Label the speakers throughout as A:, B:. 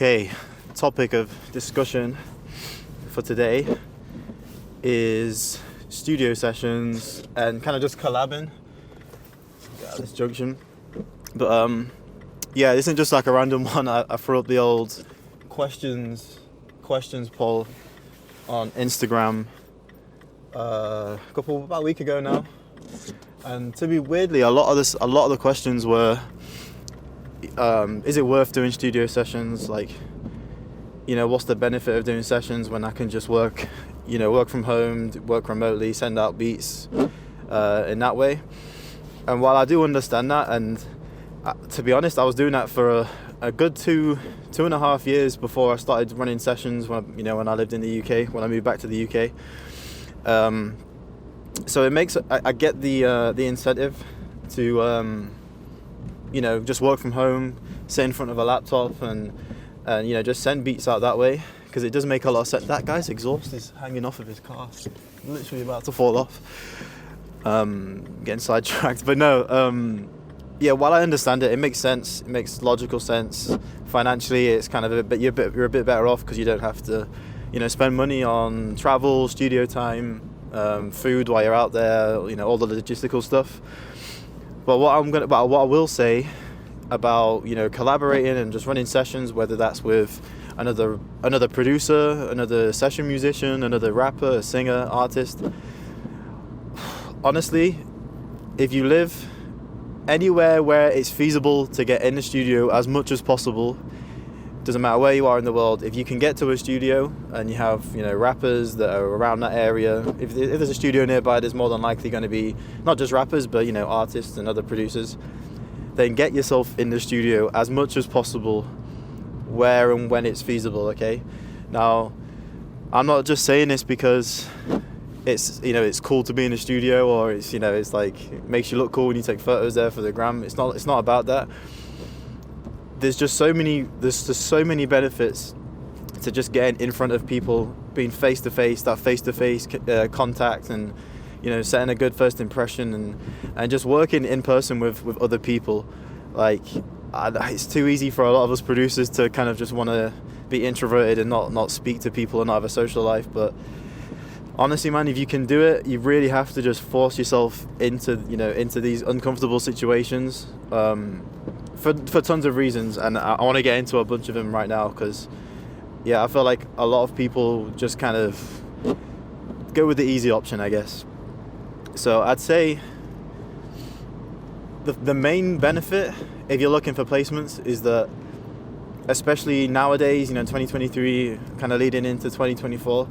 A: Okay, topic of discussion for today is studio sessions and kind of just collabing at this junction. But yeah, this isn't just like a random one. I threw up the old questions poll on Instagram about a week ago now, and to be weirdly, a lot of the questions were, is it worth doing studio sessions? Like, you know, what's the benefit of doing sessions when I can just work from home, work remotely, send out beats in that way? And while I do understand that, and to be honest, I was doing that for a good two and a half years before I started running sessions when I lived in the UK, when I moved back to the UK. So it makes, I get the incentive to just work from home, sit in front of a laptop and just send beats out that way, because it does make a lot of sense. That guy's exhaust is hanging off of his car, literally about to fall off. Getting sidetracked, but no. While I understand it, it makes sense. It makes logical sense. Financially, it's kind of you're a bit better off because you don't have to, spend money on travel, studio time, food while you're out there. All the logistical stuff. But what I will say about collaborating and just running sessions, whether that's with another producer, another session musician, another rapper, a singer, artist. Honestly, if you live anywhere where it's feasible to get in the studio as much as possible, doesn't matter where you are in the world, if you can get to a studio and you have rappers that are around that area, if there's a studio nearby, there's more than likely going to be not just rappers but artists and other producers. Then get yourself in the studio as much as possible where and when it's feasible. Okay, now I'm not just saying this because it's cool to be in the studio, or it's like it makes you look cool when you take photos there for the gram. It's not about that. There's just so many benefits to just getting in front of people, being face to face contact, and setting a good first impression, and just working in person with other people. Like, it's too easy for a lot of us producers to kind of just want to be introverted and not speak to people and not have a social life. But honestly, man, if you can do it, you really have to just force yourself into these uncomfortable situations for tons of reasons, and I want to get into a bunch of them right now because I feel like a lot of people just kind of go with the easy option, I guess. So I'd say the main benefit, if you're looking for placements, is that, especially nowadays, 2023, kind of leading into 2024,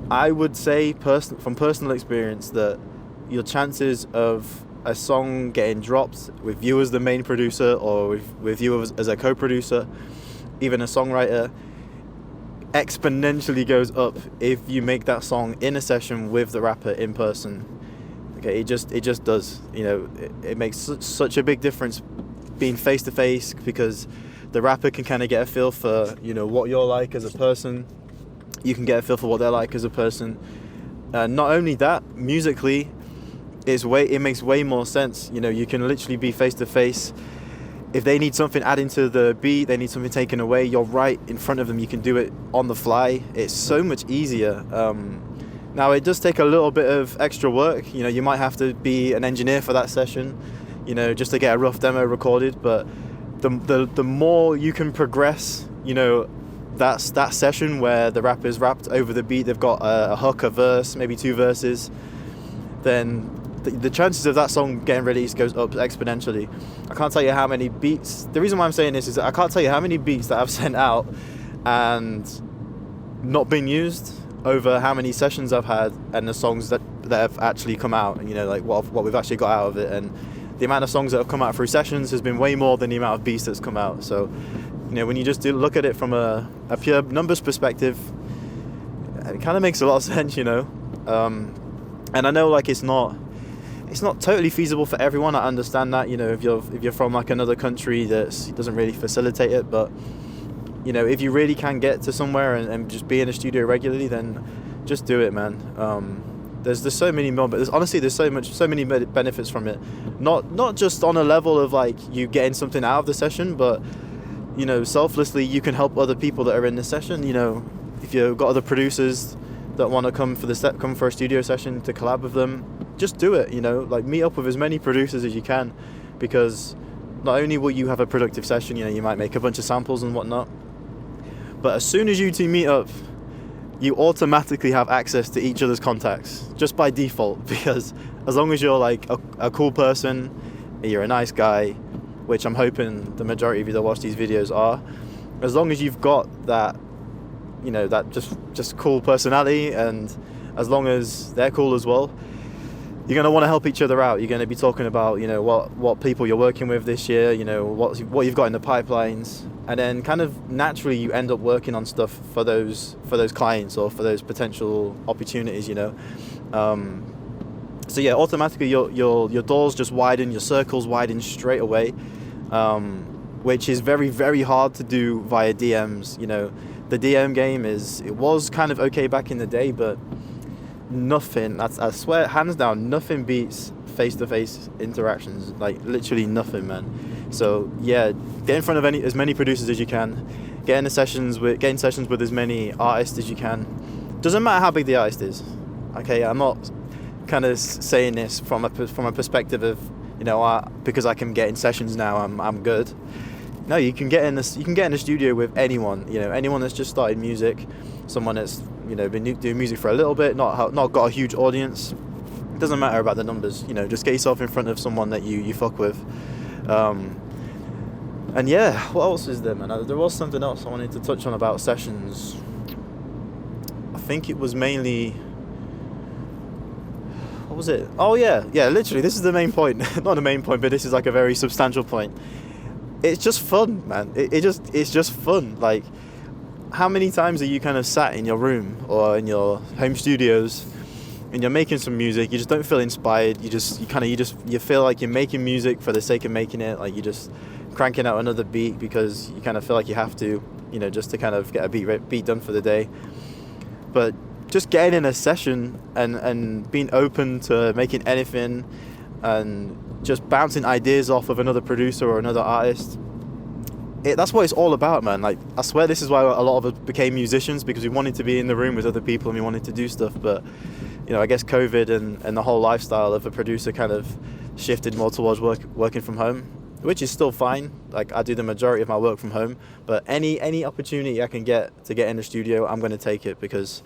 A: I would say from personal experience that your chances of a song getting dropped with you as the main producer, or with you as a co-producer, even a songwriter, exponentially goes up if you make that song in a session with the rapper in person. Okay, it just does. It makes such a big difference being face to face, because the rapper can kind of get a feel for what you're like as a person. You can get a feel for what they're like as a person. Not only that, musically, it makes way more sense. You can literally be face to face. If they need something added to the beat, they need something taken away, you're right in front of them. You can do it on the fly. It's so much easier. Now, it does take a little bit of extra work. You might have to be an engineer for that session, just to get a rough demo recorded. But the more you can progress, that session where the rapper's rapped over the beat, they've got a hook, a verse, maybe two verses, then the chances of that song getting released goes up exponentially. I can't tell you how many beats. The reason why I'm saying this is that I can't tell you how many beats that I've sent out and not been used over how many sessions I've had, and the songs that have actually come out, and like what we've actually got out of it. And the amount of songs that have come out through sessions has been way more than the amount of beats that's come out. So when you just look at it from a pure numbers perspective, it kind of makes a lot of sense. And I know, like, it's not totally feasible for everyone. I understand that, if you're from like another country that doesn't really facilitate it, but if you really can get to somewhere and just be in a studio regularly, then just do it, man. There's so many more, but there's so many benefits from it. Not just on a level of like you getting something out of the session, but selflessly you can help other people that are in the session. If you've got other producers that want to come for a studio session to collab with them, just do it. Like, meet up with as many producers as you can, because not only will you have a productive session, you might make a bunch of samples and whatnot, but as soon as you two meet up, you automatically have access to each other's contacts just by default, because as long as you're like a cool person, you're a nice guy, which I'm hoping the majority of you that watch these videos are, as long as you've got that, that just cool personality, and as long as they're cool as well, you're going to want to help each other out. You're going to be talking about, what people you're working with this year, what you've got in the pipelines, and then kind of naturally you end up working on stuff for those clients or for those potential opportunities. So yeah, automatically your doors just widen, your circles widen straight away, which is very, very hard to do via DMs. The DM game it was kind of okay back in the day, but nothing, I swear, hands down, nothing beats face-to-face interactions. Like, literally nothing, man. So yeah, get in front of as many producers as you can. Get in sessions with as many artists as you can. Doesn't matter how big the artist is. Okay, I'm not kind of saying this from a perspective of, because I can get in sessions now, I'm good. No, you can get in the studio with anyone. Anyone that's just started music, someone that's been doing music for a little bit, not got a huge audience. It doesn't matter about the numbers. Just get yourself in front of someone that you fuck with. And yeah, what else is there, man? There was something else I wanted to touch on about sessions. I think it was mainly, what was it? Oh yeah, literally, this is the main point. Not the main point, but this is like a very substantial point. It's just fun, man. It's just fun. Like, how many times are you kind of sat in your room or in your home studios and you're making some music, you just don't feel inspired, you feel like you're making music for the sake of making it, like you're just cranking out another beat because you kind of feel like you have to, just to kind of get a beat done for the day. But just getting in a session and being open to making anything and just bouncing ideas off of another producer or another artist, that's what it's all about, man. Like, I swear this is why a lot of us became musicians, because we wanted to be in the room with other people and we wanted to do stuff. But I guess COVID and the whole lifestyle of a producer kind of shifted more towards working from home, which is still fine. Like, I do the majority of my work from home, but any opportunity I can get to get in the studio, I'm going to take it, because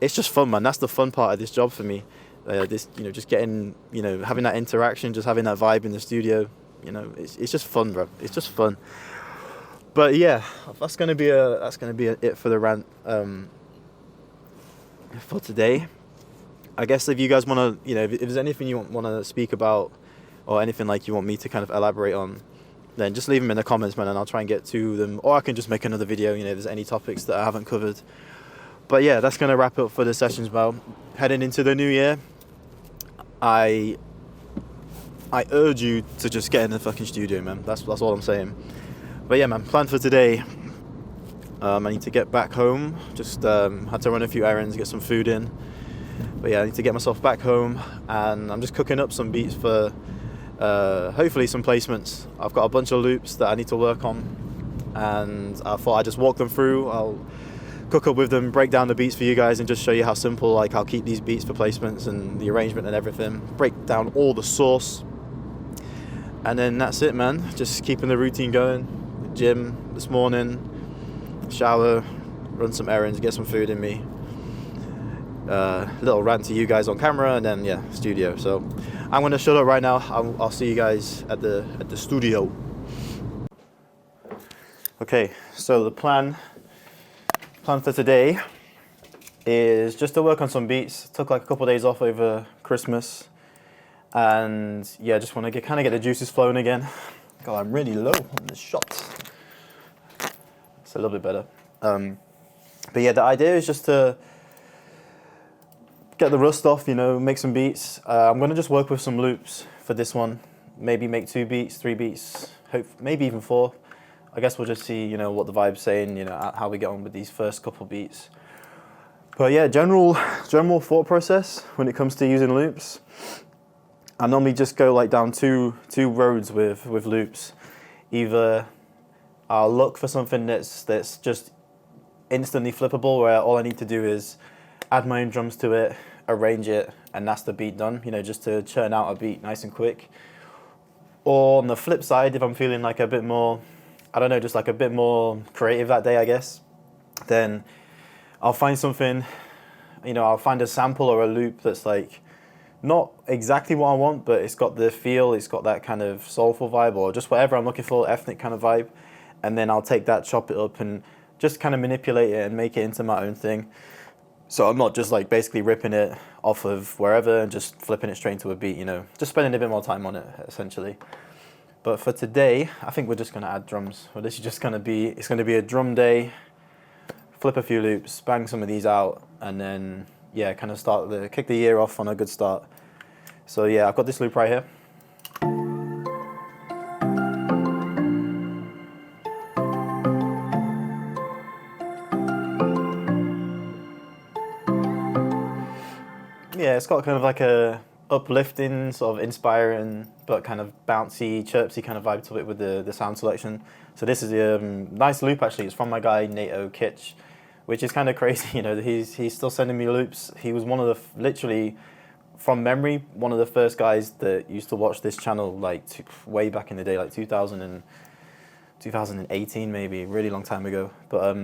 A: it's just fun, man. That's the fun part of this job for me. Just getting, having that interaction, just having that vibe in the studio. It's just fun, bro. It's just fun. But yeah, that's gonna be it for the rant for today. I guess if you guys want to, if there's anything you want to speak about, or anything like you want me to kind of elaborate on, then just leave them in the comments, man, and I'll try and get to them. Or I can just make another video, if there's any topics that I haven't covered. But yeah, that's gonna wrap up for the sessions, Well, heading into the new year, I urge you to just get in the fucking studio, man. That's all I'm saying. But yeah, man, plan for today. I need to get back home. Just had to run a few errands, get some food in. But yeah, I need to get myself back home, and I'm just cooking up some beats for hopefully some placements. I've got a bunch of loops that I need to work on, and I thought I'd just walk them through. I'll cook up with them, break down the beats for you guys, and just show you how simple, like, I'll keep these beats for placements and the arrangement and everything. Break down all the source, and then that's it, man. Just keeping the routine going. Gym this morning, shower, run some errands, get some food in me. Little rant to you guys on camera, and then yeah, studio. So I'm gonna shut up right now. I'll see you guys at the studio. Okay, so the plan for today is just to work on some beats. Took like a couple of days off over Christmas, and yeah, just want to kind of get the juices flowing again. God, I'm really low on this shot. It's a little bit better. But yeah, the idea is just to get the rust off, make some beats. I'm going to just work with some loops for this one. Maybe make 2 beats, 3 beats, maybe even 4. I guess we'll just see, what the vibe's saying, how we get on with these first couple beats. But yeah, general thought process when it comes to using loops. I normally just go like down two roads with loops. Either I'll look for something that's just instantly flippable, where all I need to do is add my own drums to it, arrange it, and that's the beat done, you know, just to churn out a beat nice and quick. Or on the flip side, if I'm feeling like a bit more, I don't know, just like a bit more creative that day, I guess, then I'll find something, you know, I'll find a sample or a loop that's like not exactly what I want, but it's got the feel, it's got that kind of soulful vibe, or just whatever I'm looking for, ethnic kind of vibe. And then I'll take that, chop it up, and just kind of manipulate it and make it into my own thing. So I'm not just like basically ripping it off of wherever and just flipping it straight into a beat, you know, just spending a bit more time on it, essentially. But for today, I think we're just gonna add drums. Well, this is just gonna be, it's gonna be a drum day, flip a few loops, bang some of these out, and then, yeah, kind of kick the year off on a good start. So yeah, I've got this loop right here. Yeah, it's got kind of like a uplifting, sort of inspiring, but kind of bouncy, chirpsy kind of vibe to it with the sound selection. So this is a nice loop, actually. It's from my guy Nato Kitch, which is kind of crazy. You know, he's still sending me loops. He was one of the, literally from memory, one of the first guys that used to watch this channel like way back in the day, like 2018 maybe, a really long time ago. But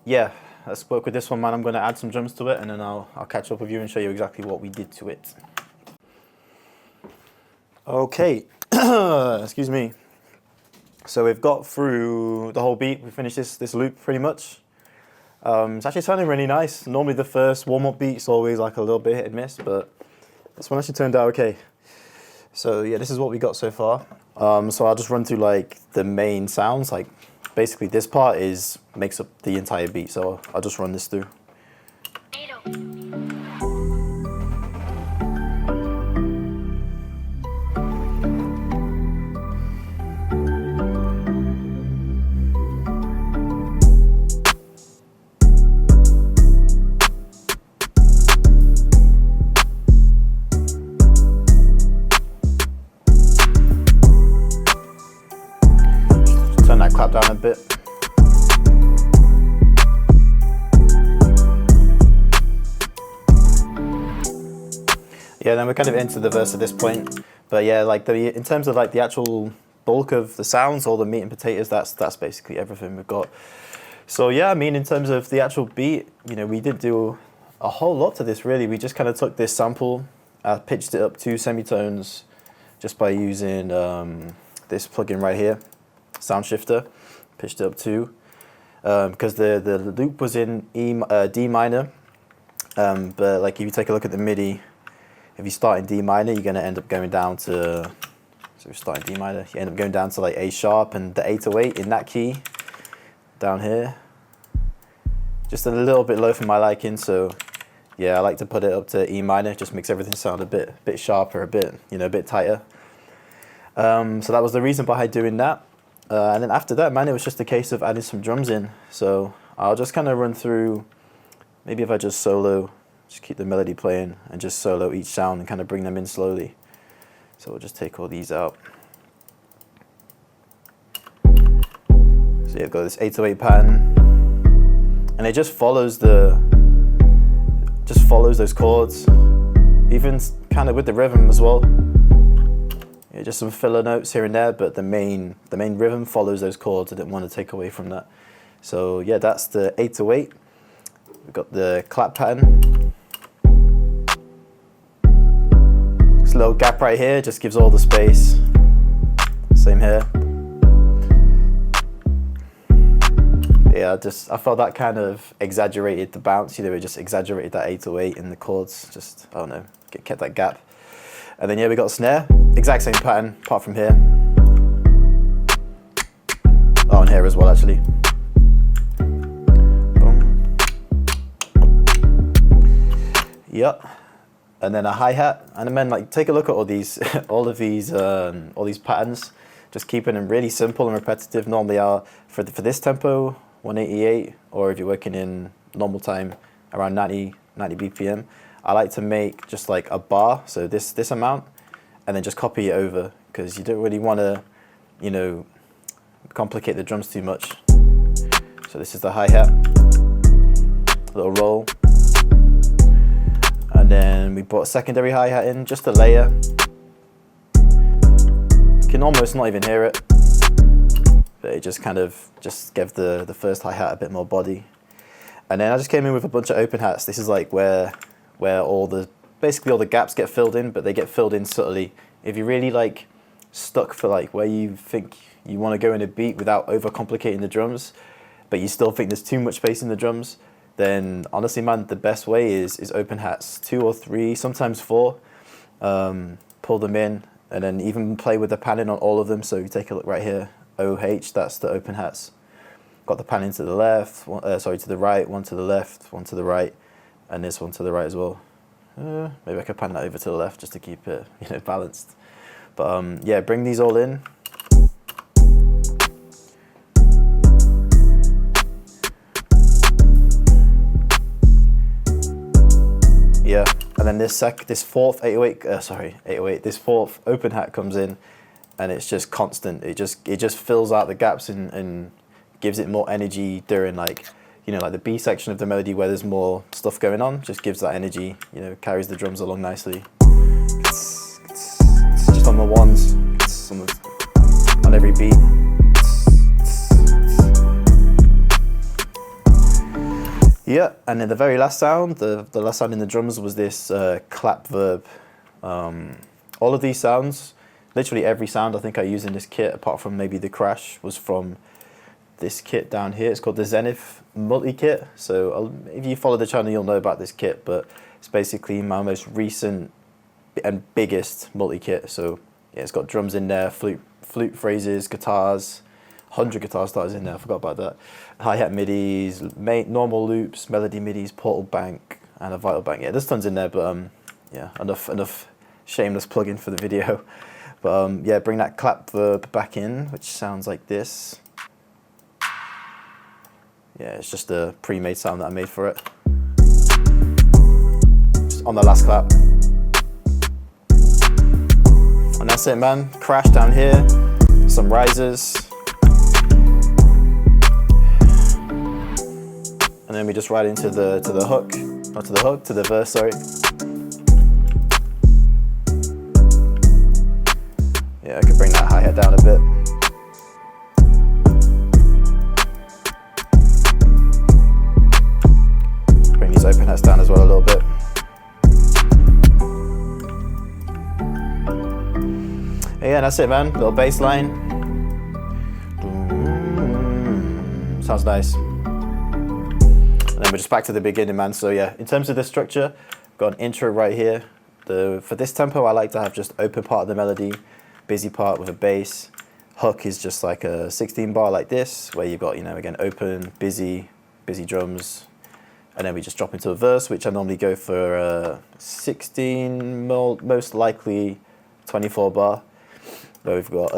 A: yeah, let's work with this one, man. I'm going to add some drums to it, and then I'll catch up with you and show you exactly what we did to it. Okay, excuse me. So we've got through the whole beat. We finished this loop pretty much. It's actually sounding really nice. Normally the first warm-up beat's always like a little bit hit and miss, but this one actually turned out okay. So yeah, this is what we got so far. So I'll just run through like the main sounds. Like basically this part makes up the entire beat, so I'll just run this through. Turn that clap down a bit. Yeah, then we're kind of into the verse at this point. But yeah, like in terms of like the actual bulk of the sounds, all the meat and potatoes, that's basically everything we've got. So yeah, I mean, in terms of the actual beat, you know, we did do a whole lot to this really. We just kind of took this sample, pitched it up 2 semitones just by using this plugin right here, Sound Shifter. Pitched it up 2 because the loop was in D minor, but like if you take a look at the MIDI, if you start in D minor, you're going to end up going down to, so we start in D minor, you end up going down to like A sharp and the 808 in that key down here. Just a little bit low for my liking, so yeah, I like to put it up to E minor. It just makes everything sound a bit sharper, a bit tighter. So that was the reason behind doing that. And then after that, man, it was just a case of adding some drums in. So I'll just kind of run through, maybe if I just solo, just keep the melody playing and just solo each sound and kind of bring them in slowly. So we'll just take all these out. So you've got this 808 pattern, and it just follows those chords, even kind of with the rhythm as well. Yeah, just some filler notes here and there, but the main rhythm follows those chords. I didn't want to take away from that. So yeah, that's the 808. We've got the clap pattern. This little gap right here just gives all the space. Same here. Yeah, I felt that kind of exaggerated the bounce. You know, it just exaggerated that 808 in the chords. Just, I don't know, kept that gap. And then yeah, we got a snare, exact same pattern, apart from here. Oh, and here as well, actually. Boom. Yep. And then a hi-hat. And then like take a look at all these, all these patterns. Just keeping them really simple and repetitive. Normally are for this tempo, 188, or if you're working in normal time, around 90 BPM. I like to make just like a bar, so this amount, and then just copy it over, because you don't really want to, you know, complicate the drums too much. So this is the hi-hat, little roll, and then we put a secondary hi-hat in, just a layer. You can almost not even hear it, but it just kind of just gave the first hi-hat a bit more body. And then I just came in with a bunch of open hats. This is like where basically all the gaps get filled in, but they get filled in subtly. If you're really like stuck for like where you think you want to go in a beat without overcomplicating the drums, but you still think there's too much space in the drums, then honestly, man, the best way is open hats, 2 or 3, sometimes 4. Pull them in, and then even play with the panning on all of them. So you take a look right here, OH, that's the open hats. Got the panning to the left, to the right, one to the left, one to the right, and this one to the right as well. Maybe I could pan that over to the left just to keep it, balanced. But yeah, bring these all in. Yeah, and then this fourth 808, this fourth open hat comes in, and it's just constant. It just fills out the gaps and gives it more energy during like the B section of the melody where there's more stuff going on. Just gives that energy, carries the drums along nicely. It's just on the ones, it's on every beat. Yeah, and then the very last sound, the last sound in the drums was this clap verb. All of these sounds, literally every sound I think I use in this kit, apart from maybe the crash, was from this kit down here. It's called the Zenith multi-kit. So if you follow the channel, you'll know about this kit, but it's basically my most recent and biggest multi-kit. So yeah, it's got drums in there, flute phrases, guitars, 100 guitar starters in there, I forgot about that. Hi-hat midis, normal loops, melody midis, portal bank, and a vital bank. Yeah, there's tons in there, but yeah, enough shameless plug-in for the video. But yeah, bring that clap verb back in, which sounds like this. Yeah, it's just a pre-made sound that I made for it. Just on the last clap. And that's it, man. Crash down here, some risers. And then we just ride into the hook, not to the hook, to the verse, sorry. Yeah, I could bring that hi-hat down a bit. Bring these open hats down as well a little bit. Yeah, that's it, man. Little bass line. Sounds nice. And then we're just back to the beginning, man. So yeah, in terms of the structure, I've got an intro right here. For this tempo, I like to have just open part of the melody, busy part with a bass. Hook is just like a 16 bar like this, where you've got, again, open, busy drums. And then we just drop into a verse, which I normally go for 16, most likely 24 bar. But we've got,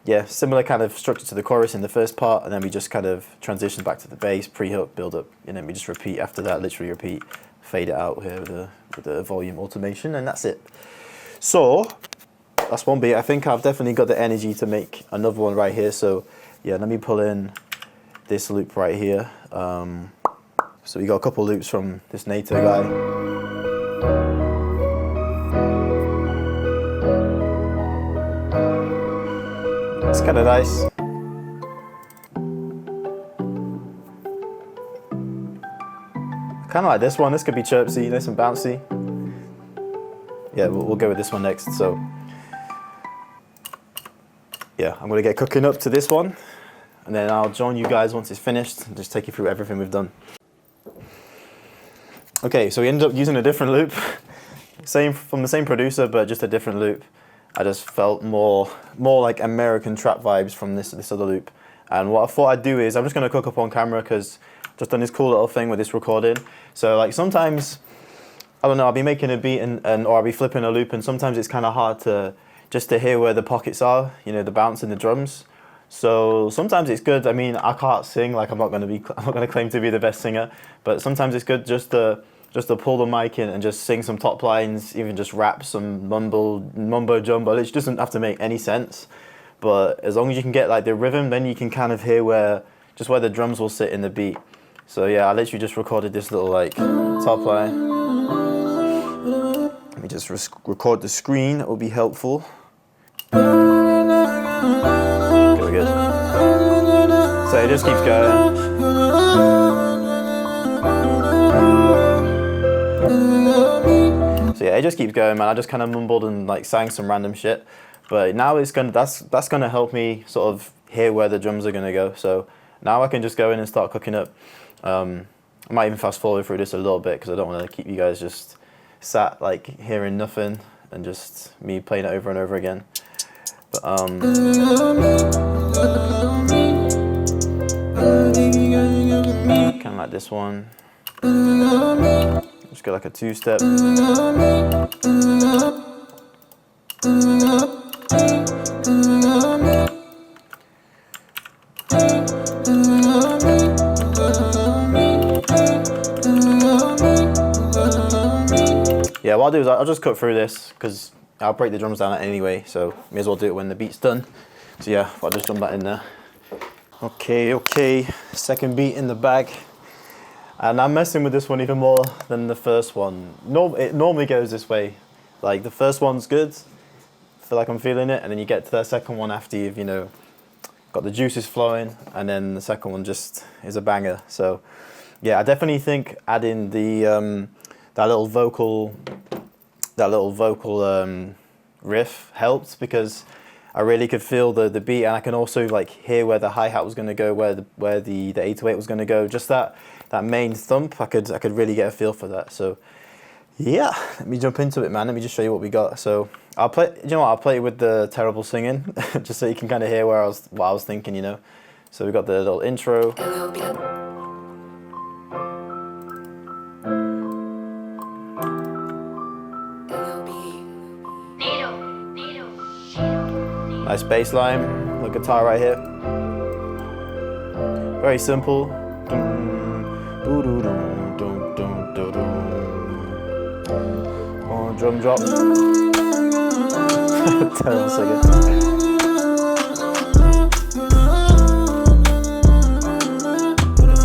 A: yeah, similar kind of structure to the chorus in the first part, and then we just kind of transition back to the bass, pre-hook, build up, and then we just repeat after that, literally repeat, fade it out here with the volume automation, and that's it. So, that's one beat. I think I've definitely got the energy to make another one right here, so yeah, let me pull in this loop right here. So we got a couple loops from this NATO guy. It's kind of nice. Kind of like this one. This could be chirpsy, nice and bouncy. Yeah, we'll go with this one next. So yeah, I'm gonna get cooking up to this one, and then I'll join you guys once it's finished and just take you through everything we've done. Okay, so we ended up using a different loop, from the same producer, but just a different loop. I just felt more like American trap vibes from this other loop. And what I thought I'd do is I'm just gonna cook up on camera because I've just done this cool little thing with this recording. So like sometimes, I don't know, I'll be making a beat or I'll be flipping a loop, and sometimes it's kind of hard to hear where the pockets are, the bounce in the drums. So sometimes it's good. I mean, I can't sing, like I'm not gonna claim to be the best singer, but sometimes it's good just to pull the mic in and just sing some top lines, even just rap some mumbo jumbo. It doesn't have to make any sense, but as long as you can get like the rhythm, then you can kind of hear where the drums will sit in the beat. So yeah, I literally just recorded this little like top line. Let me just record the screen, it will be helpful. Okay, we're good. So it just keeps going. So yeah, it just keeps going, man. I just kind of mumbled and like sang some random shit, but now it's gonna that's gonna help me sort of hear where the drums are gonna go. So now I can just go in and start cooking up. I might even fast forward through this a little bit because I don't want to keep you guys just sat like hearing nothing and just me playing it over and over again. But kind of like this one. Just go like a two-step. Yeah, what I'll do is I'll just cut through this because I'll break the drums down anyway, so may as well do it when the beat's done. So yeah, I'll just jump that in there. Okay, second beat in the bag. And I'm messing with this one even more than the first one. It normally goes this way. Like the first one's good, feel like I'm feeling it, and then you get to the second one after you've, got the juices flowing, and then the second one just is a banger. So yeah, I definitely think adding the that little vocal riff helped because I really could feel the beat, and I can also like hear where the hi-hat was going to go, where the 808 was going to go. Just that main thump, I could really get a feel for that. So yeah, let me jump into it, man. Let me just show you what we got. So I'll play. I'll play with the terrible singing, just so you can kind of hear what I was thinking. So we got the little intro. Nice bass line, the guitar right here. Very simple. Oh, drum drop. Terrible singing.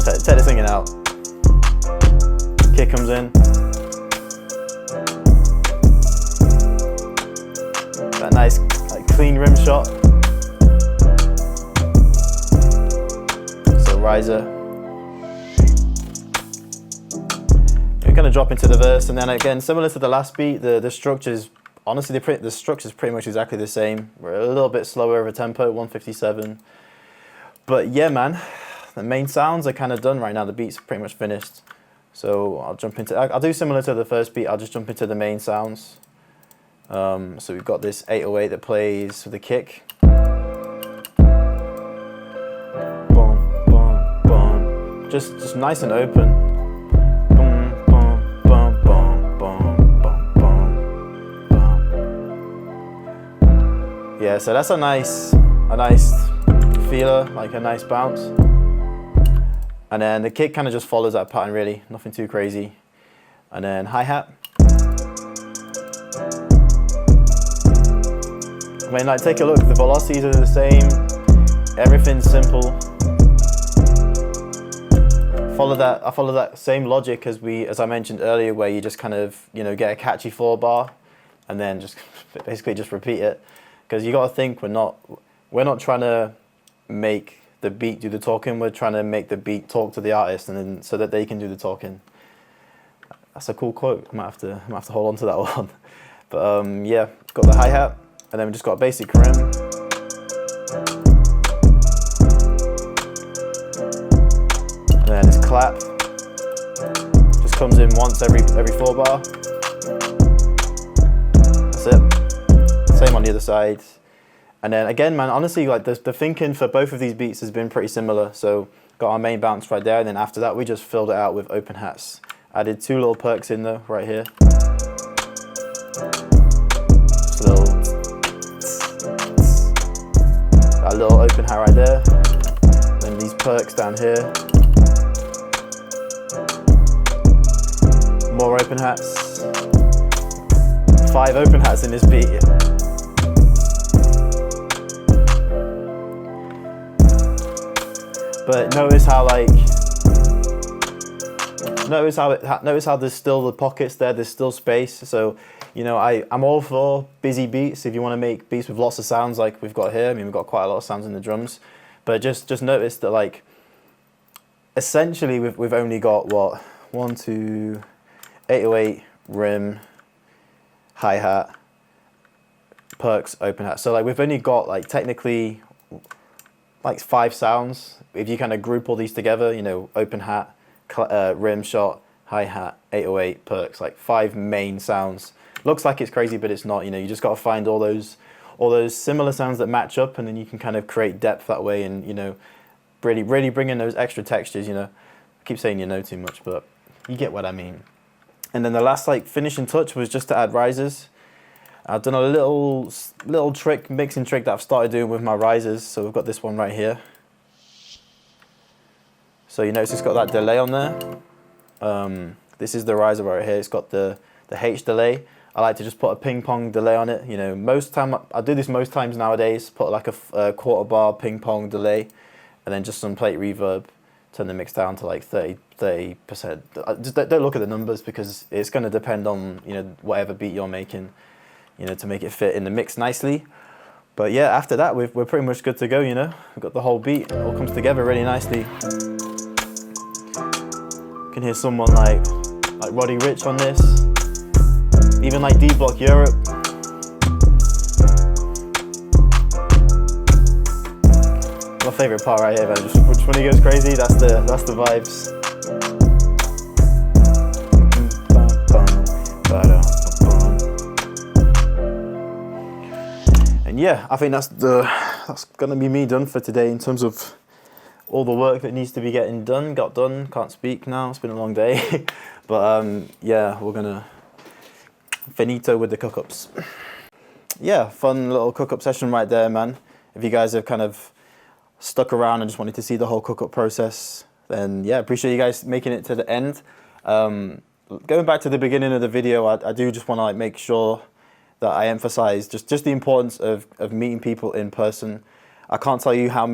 A: Take the singing out. Kick comes in. That nice clean rim shot. So riser. We're gonna drop into the verse, and then again, similar to the last beat, the structure's honestly the structure's pretty much exactly the same. We're a little bit slower over tempo, 157. But yeah, man, the main sounds are kind of done right now. The beat's pretty much finished. So I'll do similar to the first beat. I'll just jump into the main sounds. So we've got this 808 that plays with the kick. Boom, boom, boom. Just nice and open. Boom, boom, boom, boom, boom, boom, boom, boom. Yeah, so that's a nice feeler, like a nice bounce. And then the kick kind of just follows that pattern, really, nothing too crazy. And then hi-hat. I mean, like, take a look, the velocities are the same, everything's simple. I follow that same logic as I mentioned earlier, where you just kind of, get a catchy 4-bar and then just basically just repeat it. Because you got to think, we're not trying to make the beat do the talking, we're trying to make the beat talk to the artist, and then so that they can do the talking. That's a cool quote. I might have to hold on to that one. But yeah, got the hi-hat. And then we just got a basic rim. And then this clap. Just comes in once every 4-bar. That's it. Same on the other side. And then again, man, honestly, like the thinking for both of these beats has been pretty similar. So got our main bounce right there, and then after that we just filled it out with open hats. Added 2 little perks in there, right here. Just a little open hat right there. Then these perks down here. More open hats. 5 open hats in this beat. But notice how like, notice how there's still the pockets there, there's still space. So, you know, I'm all for busy beats if you want to make beats with lots of sounds like we've got here. I mean, we've got quite a lot of sounds in the drums, but just notice that like, essentially we've only got what, 1, 2, 808, rim, hi-hat, perks, open hat. So like we've only got like technically like 5 sounds. If you kind of group all these together, you know, open hat, rim shot, hi-hat, 808, perks, like 5 main sounds. Looks like it's crazy, but it's not. You know, you just got to find all those similar sounds that match up, and then you can kind of create depth that way, and you know, really bring in those extra textures. You know, I keep saying you know too much, but you get what I mean. And then the last like finishing touch was just to add risers. I've done a little mixing trick that I've started doing with my risers. So we've got this one right here. So you notice it's got that delay on there. This is the riser right here. It's got the H delay. I like to just put a ping pong delay on it. You know, I do this most times nowadays. Put like a quarter bar ping pong delay, and then just some plate reverb. Turn the mix down to like 30%. Just don't look at the numbers because it's going to depend on, you know, whatever beat you're making, you know, to make it fit in the mix nicely. But yeah, after that we're pretty much good to go. You know, we've got the whole beat. It all comes together really nicely. You can hear someone like Roddy Ricch on this, even like D Block Europe. My favorite part right here, man. Just when he goes crazy, that's the vibes. And yeah, I think that's gonna be me done for today in terms of all the work that needs to be got done. Can't speak now. It's been a long day, but yeah, we're gonna finito with the cook-ups. Yeah, fun little cook-up session right there, man. If you guys have kind of stuck around and just wanted to see the whole cook-up process, then yeah, appreciate you guys making it to the end. Going back to the beginning of the video, I do just want to like make sure that I emphasize just the importance of meeting people in person. I can't tell you how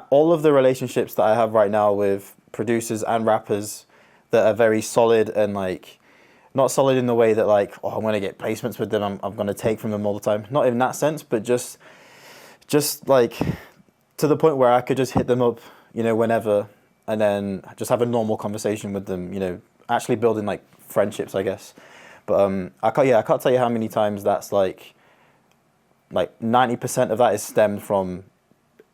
A: all of the relationships that I have right now with producers and rappers that are very solid and like, not solid in the way that like, oh, I'm going to get placements with them, I'm going to take from them all the time. Not in that sense, but just like to the point where I could just hit them up, you know, whenever, and then just have a normal conversation with them, you know, actually building like friendships, I guess. But I can't tell you how many times that's like 90% of that is stemmed from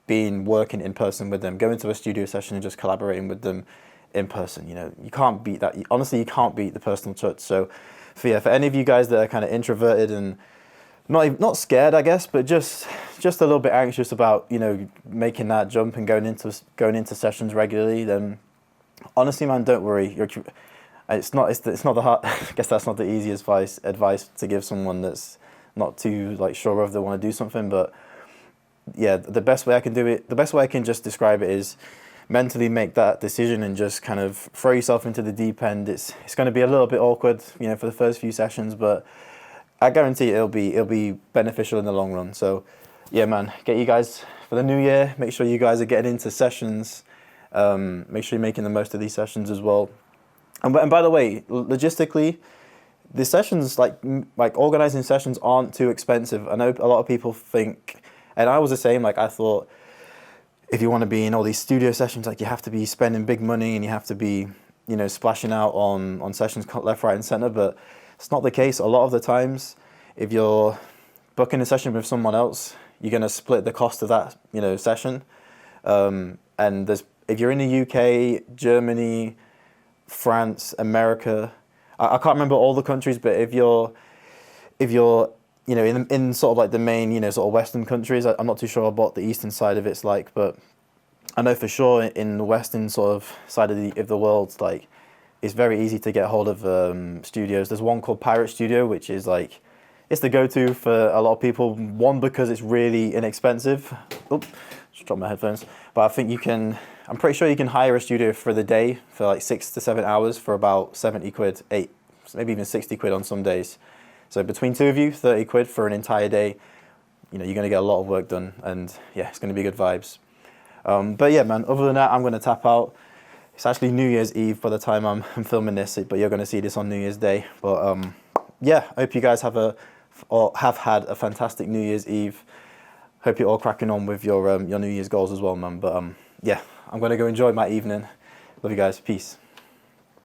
A: working in person with them, going to a studio session and just collaborating with them in person. You know, you can't beat that. Honestly, you can't beat the personal touch. So for any of you guys that are kind of introverted and not scared, I guess, but just a little bit anxious about, you know, making that jump and going into sessions regularly, then honestly, man, don't worry. It's not the hard. I guess that's not the easiest advice to give someone that's not too like sure if they want to do something. But yeah, the best way I can just describe it is mentally make that decision and just kind of throw yourself into the deep end. It's going to be a little bit awkward, you know, for the first few sessions, but I guarantee it'll be beneficial in the long run. So yeah, man, get you guys for the new year. Make sure you guys are getting into sessions. Make sure you're making the most of these sessions as well. And by the way, logistically, the sessions like organizing sessions aren't too expensive. I know a lot of people think, and I was the same. Like I thought, if you want to be in all these studio sessions, like you have to be spending big money and you have to be, you know, splashing out on sessions left, right, and center. But it's not the case. A lot of the times, if you're booking a session with someone else, you're going to split the cost of that, you know, session. And if you're in the UK, Germany, France, America, I can't remember all the countries, but if you're you know, in sort of like the main, you know, sort of Western countries, I'm not too sure about the Eastern side of it's like, but I know for sure in the Western sort of side of the world, like it's very easy to get hold of studios. There's one called Pirate Studio, which is like, it's the go-to for a lot of people. One, because it's really inexpensive. Oops, just dropped my headphones. But I think I'm pretty sure you can hire a studio for the day for like 6 to 7 hours for about 70 quid, maybe even 60 quid on some days. So between two of you, 30 quid for an entire day. You know, you're going to get a lot of work done, and yeah, it's going to be good vibes. But yeah, man, other than that, I'm going to tap out. It's actually New Year's Eve by the time I'm filming this, but you're going to see this on New Year's Day. But yeah, I hope you guys have had a fantastic New Year's Eve. Hope you're all cracking on with your New Year's goals as well, man. But yeah, I'm going to go enjoy my evening. Love you guys. Peace.